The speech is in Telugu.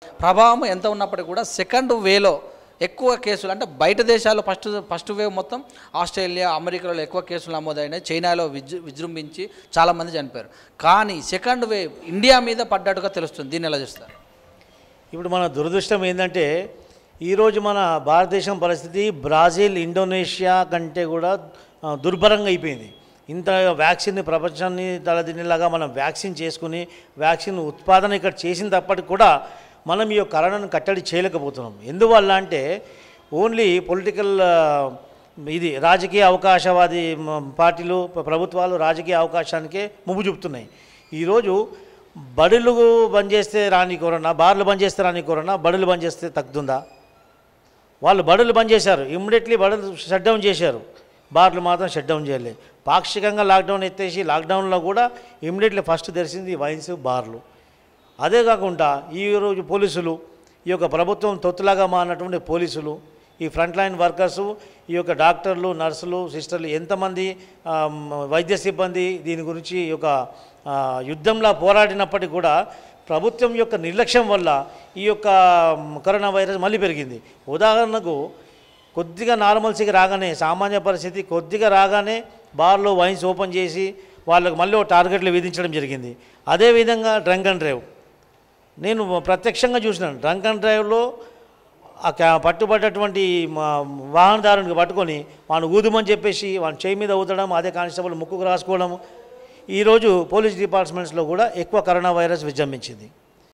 ప్రభావం ఎంత ఉన్నప్పటికీ కూడా సెకండ్ వేలో ఎక్కువ కేసులు అంటే బయట దేశాల్లో ఫస్ట్ వేవ్ మొత్తం ఆస్ట్రేలియా అమెరికాలో ఎక్కువ కేసులు నమోదైనాయి, చైనాలో విజృంభించి చాలామంది చనిపోయారు. కానీ సెకండ్ వేవ్ ఇండియా మీద పడ్డట్టుగా తెలుస్తుంది. దీన్ని ఎలా చూస్తారు? ఇప్పుడు మన దురదృష్టం ఏంటంటే ఈరోజు మన భారతదేశం పరిస్థితి బ్రాజిల్ ఇండోనేషియా కంటే కూడా దుర్భరంగా అయిపోయింది. ఇంత వ్యాక్సిన్ని ప్రపంచాన్ని తలదిన్నేలాగా మనం వ్యాక్సిన్ చేసుకుని వ్యాక్సిన్ ఉత్పాదన ఇక్కడ చేసిన తప్పటికి కూడా మనం ఈ కరోనాను కట్టడి చేయలేకపోతున్నాం. ఎందువల్ల అంటే ఓన్లీ పొలిటికల్ ఇది రాజకీయ అవకాశవాది పార్టీలు ప్రభుత్వాలు రాజకీయ అవకాశానికే ముగ్గు చూపుతున్నాయి. ఈరోజు బడులు బంద్ చేస్తే రాని కరోనా, బార్లు బంద్ చేస్తే రాని కరోనా, బడులు బంద్ చేస్తే తగ్గుతుందా? వాళ్ళు బడులు బంద్ చేశారు, ఇమ్మీడియట్లీ బడులు షట్ డౌన్ చేశారు, బార్లు మాత్రం షట్ డౌన్ చేయలేదు. పాక్షికంగా లాక్డౌన్ ఎత్తేసి లాక్డౌన్లో కూడా ఇమ్మీడియట్లీ ఫస్ట్ తెరిచింది వైన్స్, బార్లు. అదే కాకుండా ఈరోజు పోలీసులు, ఈ యొక్క ప్రభుత్వం తొత్తులాగా మారినటువంటి పోలీసులు, ఈ ఫ్రంట్ లైన్ వర్కర్సు, ఈ యొక్క డాక్టర్లు, నర్సులు, సిస్టర్లు, ఎంతమంది వైద్య సిబ్బంది దీని గురించి ఈ యొక్క యుద్ధంలా పోరాడినప్పటికీ కూడా ప్రభుత్వం యొక్క నిర్లక్ష్యం వల్ల ఈ యొక్క కరోనా వైరస్ మళ్ళీ పెరిగింది. ఉదాహరణకు కొద్దిగా నార్మల్సీకి రాగానే, సామాన్య పరిస్థితి కొద్దిగా రాగానే బార్లో వైన్స్ ఓపెన్ చేసి వాళ్ళకు మళ్ళీ టార్గెట్లు విధించడం జరిగింది. అదేవిధంగా డ్రంక్ అండ్ డ్రైవ్ నేను ప్రత్యక్షంగా చూసినాను. డ్రంక్ అండ్ డ్రైవ్లో పట్టుబడ్డటువంటి వాహనదారునికి పట్టుకొని వాడిని ఊదుమని చెప్పేసి వాడిని చేయి మీద ఊదడం, అదే కానిస్టేబుల్ ముక్కుకు రాసుకోవడం. ఈరోజు పోలీస్ డిపార్ట్మెంట్స్లో కూడా ఎక్కువ కరోనా వైరస్ విజృంభించింది.